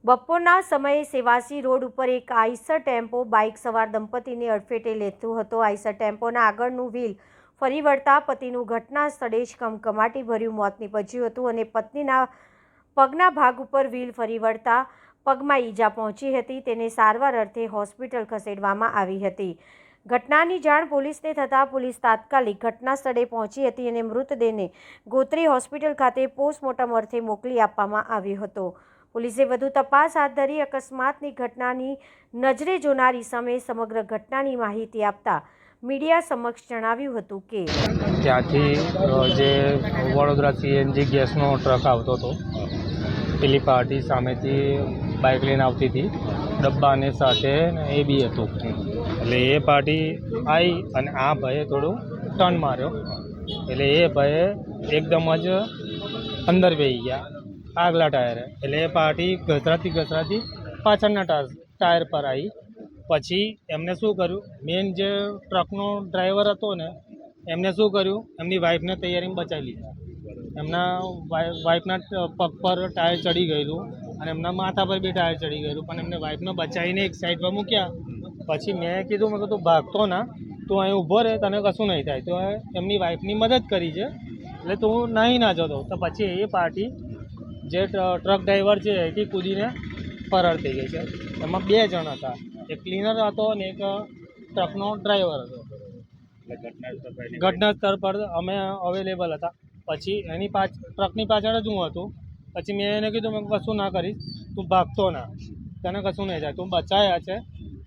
બપોરના સમયે સેવાસી રોડ ઉપર એક આઈસર ટેમ્પો બાઇક સવાર દંપતીને અડફેટે લેતો હતો. આઈસર ટેમ્પોના આગળનું વ્હીલ ફરી વળતા પતિનું ઘટના સ્થળે જ કમકમાટીભર્યું મોત નીપજ્યું હતું અને પત્નીના પગના ભાગ ઉપર વ્હીલ ફરી વળતા પગમાં ઈજા પહોંચી હતી. તેને સારવાર અર્થે હોસ્પિટલ ખસેડવામાં આવી હતી. ઘટનાની જાણ પોલીસને થતાં પોલીસ તાત્કાલિક ઘટના સ્થળે પહોંચી હતી અને મૃતદેહને ગોત્રી હોસ્પિટલ ખાતે પોસ્ટમોર્ટમ અર્થે મોકલી આપવામાં આવ્યો હતો. પોલીસે વધુ તપાસ હાથ ધરી અકસ્માતની ઘટનાની નજરે જોનાર ઈસમે સમગ્ર ઘટનાની માહિતી આપતા મીડિયા સમક્ષ જણાવ્યું હતું કે ત્યાંથી જે વડોદરા સીએનજી ગેસનો ટ્રક આવતો હતો, પેલી પાર્ટી સામેથી બાઇક લઈને આવતી હતી, ડબ્બાને સાથે એ બી હતું. એટલે એ પાર્ટી આવી અને આ ભાઈએ થોડું ટર્ન માર્યો, એટલે એ ભાઈએ એકદમ જ અંદર બેસી ગયા આગલા ટાયરે. એટલે એ પાર્ટી ઘસરાતી પાછળના ટાયર પર આવી. પછી એમને શું કર્યું, મેન જે ટ્રકનો ડ્રાઈવર હતો ને, એમને શું કર્યું, એમની વાઈફને તૈયારીમાં બચાવી લીધા. એમના વાઈફના પગ પર ટાયર ચડી ગયેલું અને એમના માથા પર બી ટાયર ચડી ગયેલું, પણ એમને વાઈફને બચાવીને એક સાઈડ પર મૂક્યા. પછી મેં કીધું તું ભાગતો ના, તું અહીં ઊભો રહે, તને કશું નહીં થાય. તો એમની વાઈફની મદદ કરી છે, એટલે તું નહીં ના જતો. તો પછી એ પાર્ટી જે ટ્રક ડ્રાઈવર છે એથી કૂદીને ફરાર થઈ ગઈ છે. એમાં 2 જણ હતા, એક ક્લીનર હતો અને એક ટ્રકનો ડ્રાઈવર હતો. ઘટના સ્થળ પર અમે અવેલેબલ હતા. પછી એની ટ્રકની પાછળ જ હું હતું. પછી મેં એને કીધું, મેં કશું ના કરીશ, તું ભાગતો ના, તને કશું નહીં થાય, તું બચાયા છે,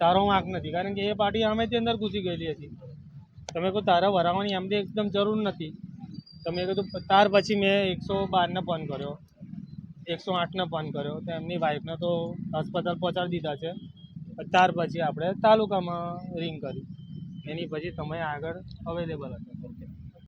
તારો વાંક નથી. કારણ કે એ પાર્ટી આમેથી અંદર ઘૂસી ગયેલી હતી. તમે કહો તારા વરાવવાની આમથી એકદમ જરૂર નથી. તમે કીધું ત્યાર પછી મેં 112ને ફોન કર્યો, 108ને ફોન કર્યો, તો એમની વાઈફને તો હોસ્પિટલ પહોંચાડી દીધા છે. ત્યાર પછી આપણે તાલુકામાં રિંગ કરી, એની પછી તમે આગળ અવેલેબલ હતા.